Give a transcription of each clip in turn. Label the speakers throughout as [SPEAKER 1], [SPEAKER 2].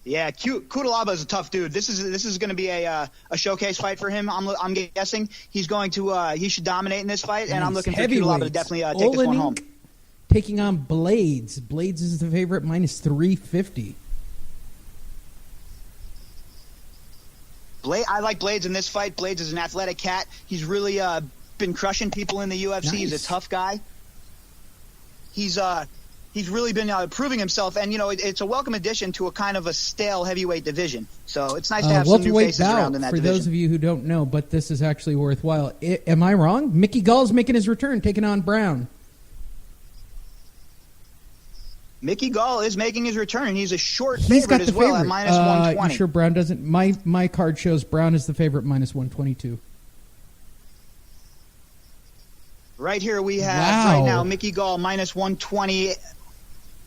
[SPEAKER 1] Yeah, Cutelaba is a tough dude. This is going to be a showcase fight for him. I'm guessing he's going to he should dominate in this fight, and I'm looking for Cutelaba to definitely take this one home.
[SPEAKER 2] Taking on Blaydes. Blaydes is the favorite, minus 350.
[SPEAKER 1] I like Blaydes in this fight. Blaydes is an athletic cat. He's really been crushing people in the UFC. Nice. He's a tough guy. He's really been proving himself, and it's a welcome addition to a kind of a stale heavyweight division. So it's nice to have some new faces around in that division.
[SPEAKER 2] For those of you who don't know, but this is actually worthwhile. Am I wrong? Mickey Gall's making his return, taking on Brown.
[SPEAKER 1] Mickey Gall is making his return, and he's a short favorite as well at minus 120.
[SPEAKER 2] You sure Brown doesn't? My card shows Brown is the favorite, minus 122.
[SPEAKER 1] Right here we have right now Mickey Gall minus 120,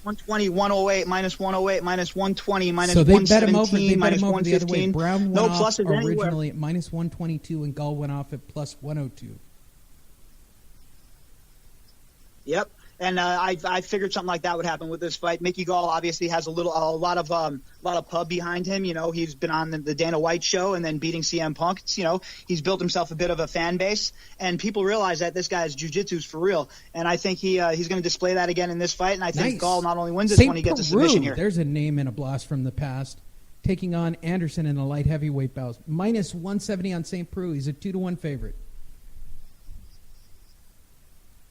[SPEAKER 1] 120, 108, minus 108, minus 120, minus 117, minus 115.
[SPEAKER 2] Brown
[SPEAKER 1] no
[SPEAKER 2] went
[SPEAKER 1] pluses
[SPEAKER 2] off originally
[SPEAKER 1] anywhere.
[SPEAKER 2] At minus 122, and Gall went off at plus 102.
[SPEAKER 1] Yep. And I figured something like that would happen with this fight. Mickey Gall obviously has a lot of pub behind him. He's been on the Dana White show and then beating CM Punk. He's built himself a bit of a fan base, and people realize that this guy's jiu-jitsu's for real. And I think he's going to display that again in this fight. And I think Gall not only wins this one, he gets a submission here.
[SPEAKER 2] There's a name and a blast from the past. Taking on Anderson in a light heavyweight bout, minus 170 on St. Preux. He's a 2-1 favorite.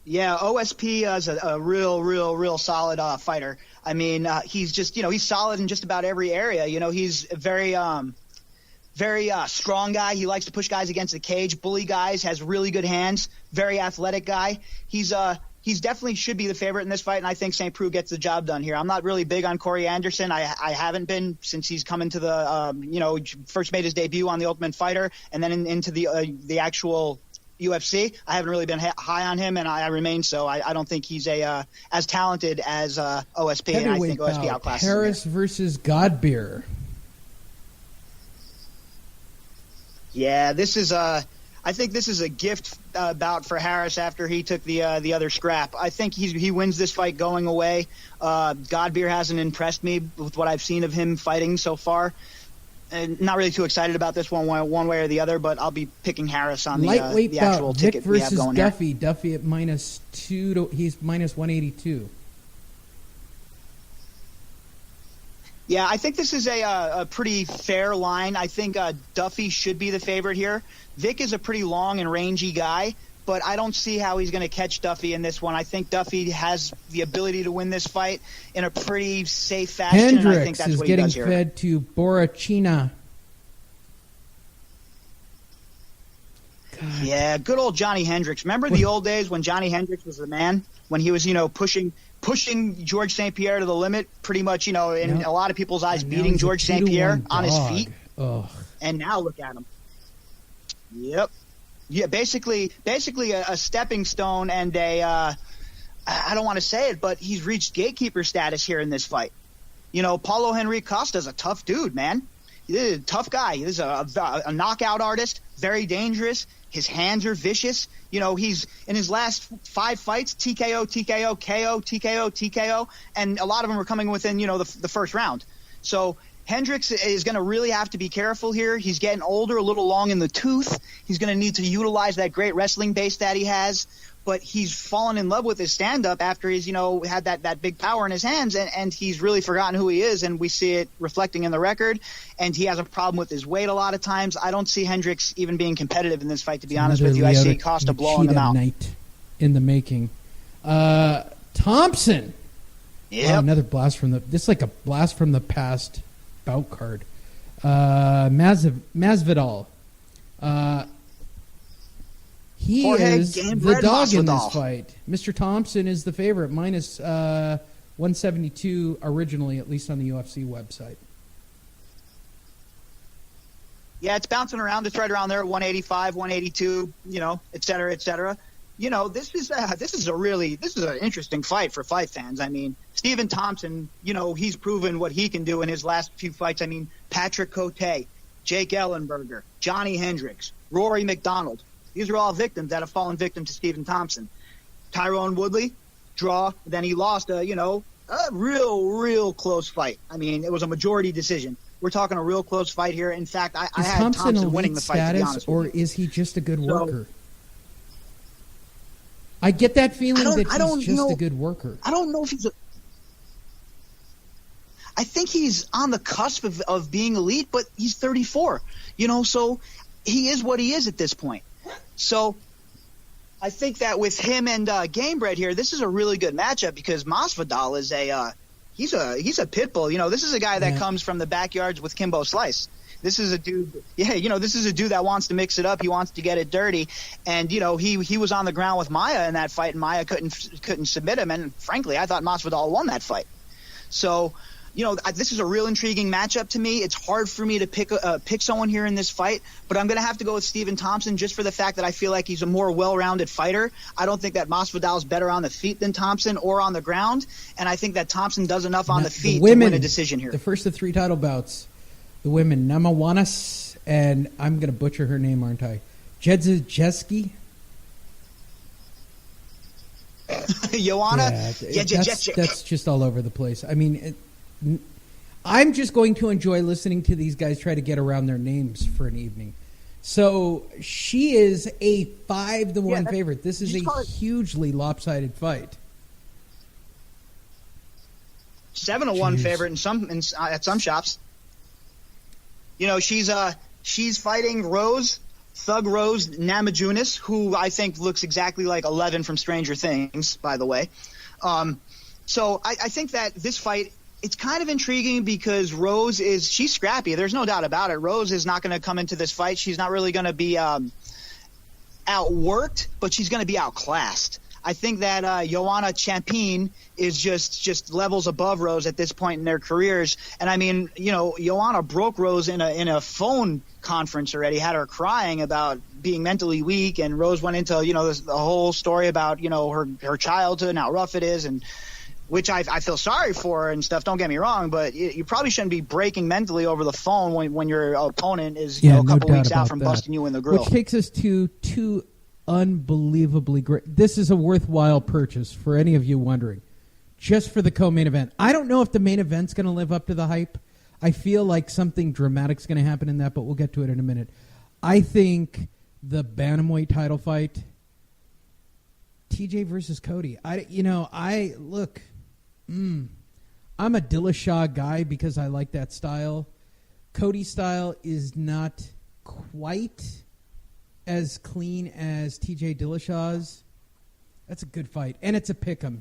[SPEAKER 1] Yeah, OSP is a real solid fighter. I mean, he's just, he's solid in just about every area. He's a very strong guy. He likes to push guys against the cage, bully guys, has really good hands, very athletic guy. He's definitely should be the favorite in this fight, and I think St. Preux gets the job done here. I'm not really big on Corey Anderson. I haven't been since he's come into the, first made his debut on The Ultimate Fighter and then into the actual UFC. I haven't really been high on him, and I remain so. I don't think he's as talented as OSP, and I think OSP outclasses him.
[SPEAKER 2] Harris versus Godbeer.
[SPEAKER 1] Yeah, I think this is a gift bout for Harris after he took the other scrap. I think he wins this fight going away. Godbeer hasn't impressed me with what I've seen of him fighting so far. And not really too excited about this one way or the other, but I'll be picking Harris on the actual
[SPEAKER 2] bout.
[SPEAKER 1] ticket
[SPEAKER 2] Vick
[SPEAKER 1] we have going
[SPEAKER 2] Duffy.
[SPEAKER 1] here.
[SPEAKER 2] Duffy at minus 2. He's minus 182.
[SPEAKER 1] Yeah, I think this is a pretty fair line. I think Duffy should be the favorite here. Vick is a pretty long and rangy guy, but I don't see how he's going to catch Duffy in this one. I think Duffy has the ability to win this fight in a pretty safe fashion.
[SPEAKER 2] Hendricks
[SPEAKER 1] and I think that's
[SPEAKER 2] is
[SPEAKER 1] what he
[SPEAKER 2] getting
[SPEAKER 1] does here.
[SPEAKER 2] fed to Borrachinha.
[SPEAKER 1] Yeah, good old Johnny Hendricks. Remember the old days when Johnny Hendricks was the man? When he was, pushing George St-Pierre to the limit, pretty much, in a lot of people's eyes, beating George St-Pierre on his feet.
[SPEAKER 2] Ugh.
[SPEAKER 1] And now look at him. Yep. Yeah, basically a stepping stone and I don't want to say it, but he's reached gatekeeper status here in this fight. Paulo Henrique Costa's a tough dude, man. He's a tough guy. He's a knockout artist, very dangerous. His hands are vicious. He's in his last 5 fights, TKO, TKO, KO, TKO, TKO, and a lot of them are coming within, the first round. So Hendricks is going to really have to be careful here. He's getting older, a little long in the tooth. He's going to need to utilize that great wrestling base that he has. But he's fallen in love with his stand-up after he's, had that big power in his hands, and he's really forgotten who he is, and we see it reflecting in the record. And he has a problem with his weight a lot of times. I don't see Hendricks even being competitive in this fight, to be honest with you. I see Costa blowing him out.
[SPEAKER 2] Night in the making. Thompson.
[SPEAKER 1] Yeah.
[SPEAKER 2] Oh, another blast from this is like a blast from the past bout card. Masvidal. He is the dog in this fight. Mr. Thompson is the favorite, minus 172 originally, at least on the UFC website.
[SPEAKER 1] Yeah, it's bouncing around. It's right around there, 185, 182, et cetera, et cetera. This is an interesting fight for fight fans. I mean, Stephen Thompson, he's proven what he can do in his last few fights. I mean, Patrick Cote, Jake Ellenberger, Johnny Hendricks, Rory McDonald. These are all victims that have fallen victim to Stephen Thompson. Tyrone Woodley, draw, then he lost, A real close fight. I mean, it was a majority decision. We're talking a real close fight here. In fact, I had Thompson winning the fight, to be honest with you.
[SPEAKER 2] Or is he just a good worker? I get that feeling that he's just a good worker.
[SPEAKER 1] I don't know if he's I think he's on the cusp of being elite, but he's 34. So he is what he is at this point. So I think that with him and Gamebred here, this is a really good matchup because Masvidal is he's a pit bull. This is a guy that comes from the backyards with Kimbo Slice. This is a dude, this is a dude that wants to mix it up. He wants to get it dirty. And, he was on the ground with Maia in that fight, and Maia couldn't submit him. And frankly, I thought Masvidal won that fight. So, this is a real intriguing matchup to me. It's hard for me to pick someone here in this fight, but I'm going to have to go with Stephen Thompson just for the fact that I feel like he's a more well-rounded fighter. I don't think that Masvidal is better on the feet than Thompson or on the ground, and I think that Thompson does enough on the feet to win a decision here.
[SPEAKER 2] The first of 3 title bouts, the women, Namajunas, and I'm going to butcher her name, aren't I? Jedrzejczyk?
[SPEAKER 1] Joanna?
[SPEAKER 2] That's just all over the place. I mean, I'm just going to enjoy listening to these guys try to get around their names for an evening. So she is a 5-1 favorite. This is a hugely lopsided fight.
[SPEAKER 1] 7-1 favorite at some shops. She's fighting Thug Rose Namajunas, who I think looks exactly like 11 from Stranger Things, by the way. So I think that this fight, it's kind of intriguing because she's scrappy. There's no doubt about it. Rose is not going to come into this fight. She's not really going to be outworked, but she's going to be outclassed. I think that Joanna Champine is just levels above Rose at this point in their careers. And I mean, Joanna broke Rose in a phone conference already, had her crying about being mentally weak, and Rose went into the whole story about her childhood and how rough it is, and which I feel sorry for her and stuff. Don't get me wrong, but you probably shouldn't be breaking mentally over the phone when your opponent is a couple weeks out from busting you in the grill.
[SPEAKER 2] Which takes us to 2 unbelievably great. This is a worthwhile purchase for any of you wondering, just for the co-main event. I don't know if the main event's going to live up to the hype. I feel like something dramatic's going to happen in that, but we'll get to it in a minute. I think the bantamweight title fight, TJ versus Cody. I'm a Dillashaw guy because I like that style. Cody's style is not quite as clean as TJ Dillashaw's. That's a good fight, and it's a pick'em.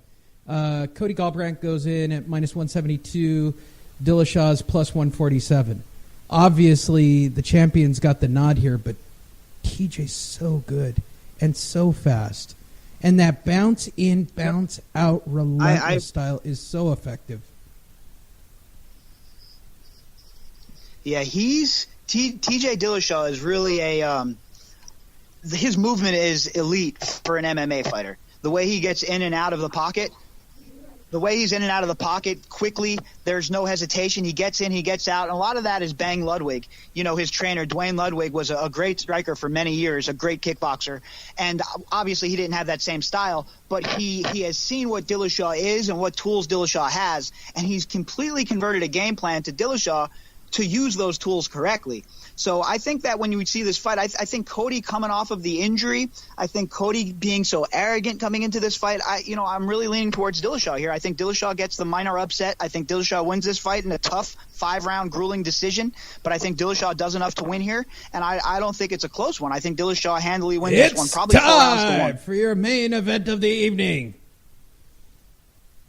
[SPEAKER 2] Cody Garbrandt goes in at -172. Dillashaw's +147. Obviously, the champion's got the nod here, but TJ's so good and so fast. And that bounce in, bounce out, relentless style is so effective.
[SPEAKER 1] Yeah, TJ Dillashaw is really his movement is elite for an MMA fighter. The way he gets in and out of the pocket, he's in and out of the pocket quickly, there's no hesitation. He gets in, he gets out, and a lot of that is Bang Ludwig. His trainer, Dwayne Ludwig, was a great striker for many years, a great kickboxer, and obviously he didn't have that same style, but he has seen what Dillashaw is and what tools Dillashaw has, and he's completely converted a game plan to Dillashaw to use those tools correctly. So I think that when you see this fight, I think Cody coming off of the injury, I think Cody being so arrogant coming into this fight, I'm really leaning towards Dillashaw here. I think Dillashaw gets the minor upset. I think Dillashaw wins this fight in a tough 5-round grueling decision, but I think Dillashaw does enough to win here, and I don't think it's a close one. I think Dillashaw handily wins this one, probably 4 rounds to 1.
[SPEAKER 2] For your main event of the evening.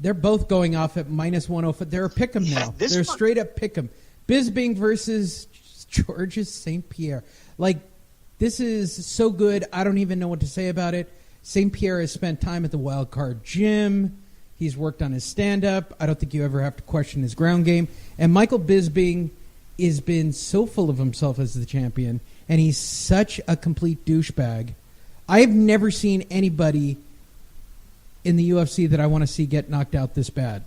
[SPEAKER 2] They're both going off at -105. They're a pick'em now. They're straight up pick'em. Bisping versus Georges St-Pierre. This is so good, I don't even know what to say about it. St-Pierre has spent time at the Wild Card Gym. He's worked on his stand-up. I don't think you ever have to question his ground game. And Michael Bisping has been so full of himself as the champion, and he's such a complete douchebag. I have never seen anybody in the UFC that I want to see get knocked out this bad.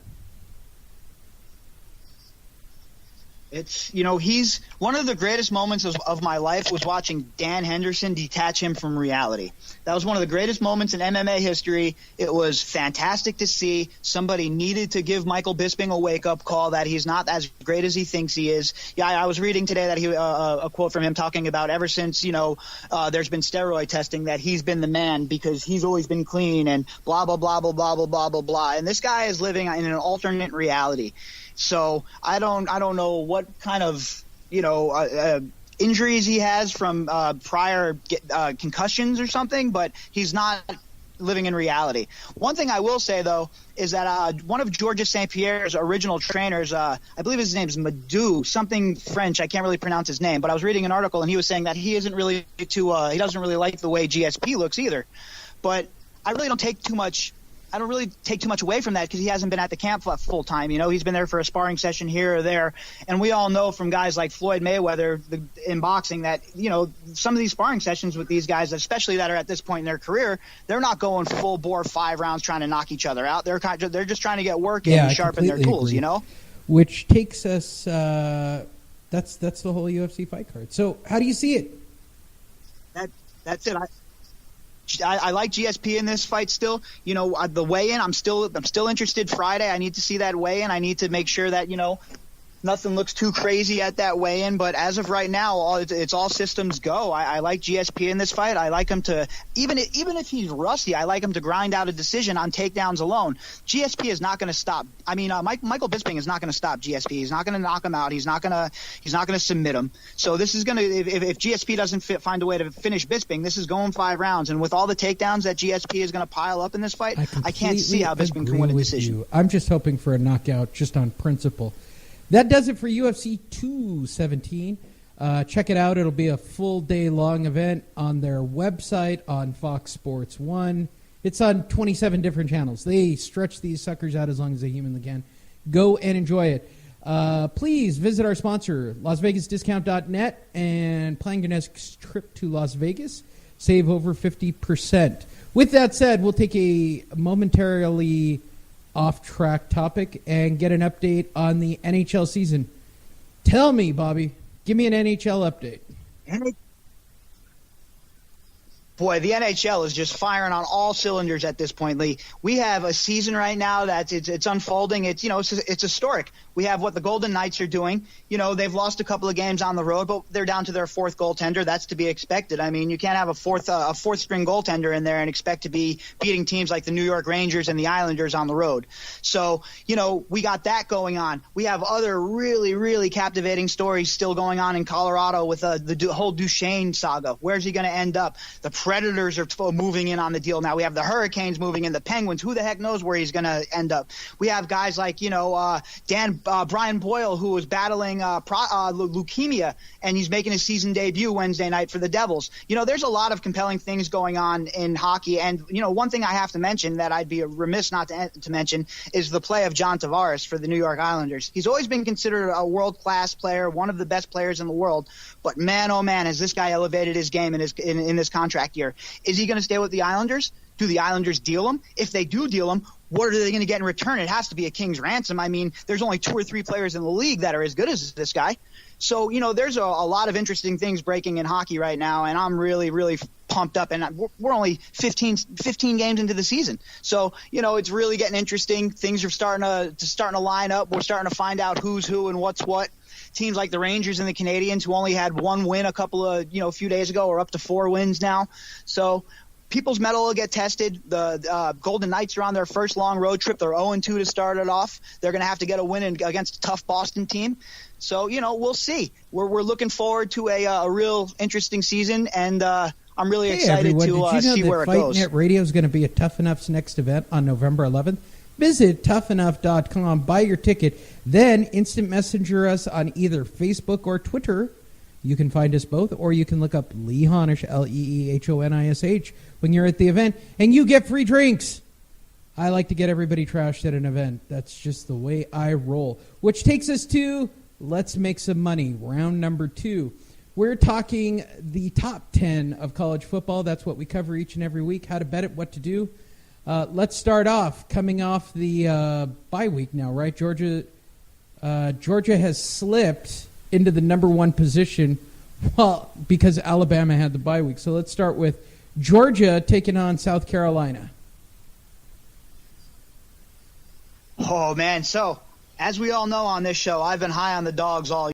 [SPEAKER 1] It's, he's one of the greatest moments of my life was watching Dan Henderson detach him from reality. That was one of the greatest moments in MMA history. It was fantastic to see. Somebody needed to give Michael Bisping a wake-up call that he's not as great as he thinks he is. Yeah, I was reading today that a quote from him talking about ever since, there's been steroid testing that he's been the man because he's always been clean and blah, blah, blah, blah, blah, blah, blah, blah, blah. And this guy is living in an alternate reality. So I don't know what kind of, injuries he has from prior concussions or something, but he's not living in reality. One thing I will say, though, is that one of Georges St-Pierre's original trainers, I believe his name's Madou, something French, I can't really pronounce his name, but I was reading an article and he was saying that he doesn't really like the way GSP looks either. But I really don't take too much away from that because he hasn't been at the camp full time. He's been there for a sparring session here or there. And we all know from guys like Floyd Mayweather in boxing that, some of these sparring sessions with these guys, especially that are at this point in their career, they're not going full bore 5 rounds trying to knock each other out. They're just trying to get work in and sharpen their tools,
[SPEAKER 2] agree. Which takes us, that's the whole UFC fight card. So how do you see it?
[SPEAKER 1] That's it. I like GSP in this fight still. The weigh-in, I'm still interested Friday. I need to see that weigh-in. I need to make sure that, nothing looks too crazy at that weigh-in. But as of right now, it's all systems go. I like GSP in this fight. I like him to, even if he's rusty, I like him to grind out a decision on takedowns alone. GSP is not going to stop. I mean, Michael Bisping is not going to stop GSP. He's not going to knock him out. He's not going to submit him. So this is going to, if GSP doesn't find a way to finish Bisping, this is going 5 rounds. And with all the takedowns that GSP is going to pile up in this fight, I can't see how Bisping can win a decision.
[SPEAKER 2] I'm just hoping for a knockout just on principle. That does it for UFC 217. Check it out. It'll be a full day-long event on their website, on Fox Sports 1. It's on 27 different channels. They stretch these suckers out as long as they humanly can. Go and enjoy it. Please visit our sponsor, LasVegasDiscount.net, and plan your next trip to Las Vegas. Save over 50%. With that said, we'll take a momentarily off-track topic and get an update on the NHL season. Tell me, Bobby, give me an NHL update.
[SPEAKER 1] Boy, the NHL is just firing on all cylinders at this point, Lee. We have a season right now that's it's unfolding. It's historic. We have what the Golden Knights are doing. They've lost a couple of games on the road, but they're down to their 4th goaltender. That's to be expected. I mean, you can't have a fourth string goaltender in there and expect to be beating teams like the New York Rangers and the Islanders on the road. So, we got that going on. We have other really, really captivating stories still going on in Colorado with the whole Duchesne saga. Where's he going to end up? The Predators are moving in on the deal now. We have the Hurricanes moving in, the Penguins. Who the heck knows where he's going to end up? We have guys like, Brian Boyle, who was battling leukemia, and he's making his season debut Wednesday night for the Devils. There's a lot of compelling things going on in hockey. And, one thing I have to mention that I'd be remiss not to mention is the play of John Tavares for the New York Islanders. He's always been considered a world-class player, one of the best players in the world. But, man, oh, man, has this guy elevated his game in this contract year. Is he going to stay with the Islanders? Do the Islanders deal him? If they do deal him, what are they going to get in return? It has to be a king's ransom. I mean, there's only 2 or 3 players in the league that are as good as this guy. So, there's a lot of interesting things breaking in hockey right now, and I'm really, really pumped up. And we're only 15 games into the season. So, it's really getting interesting. Things are starting to line up. We're starting to find out who's who and what's what. Teams like the Rangers and the Canadians, who only had 1 win a few days ago, are up to 4 wins now. So people's mettle will get tested. The Golden Knights are on their first long road trip. They're 0-2 to start it off. They're going to have to get a win against a tough Boston team. So, we'll see. We're looking forward to a real interesting season, and I'm really excited to see where it goes.
[SPEAKER 2] Fight Net Radio is going to be at Tough Enough's next event on November 11th. Visit toughenough.com, buy your ticket, then instant messenger us on either Facebook or Twitter. You can find us both, or you can look up Lee Honish, Leehonish, when you're at the event, and you get free drinks. I like to get everybody trashed at an event. That's just the way I roll. Which takes us to Let's Make Some Money, round number 2. We're talking the top 10 of college football. That's what we cover each and every week, how to bet it, what to do. Let's start off, coming off the bye week now, right? Georgia Georgia has slipped into the number one position, well, because Alabama had the bye week. So let's start with Georgia taking on South Carolina.
[SPEAKER 1] Oh, man. So, as we all know on this show, I've been high on the dogs all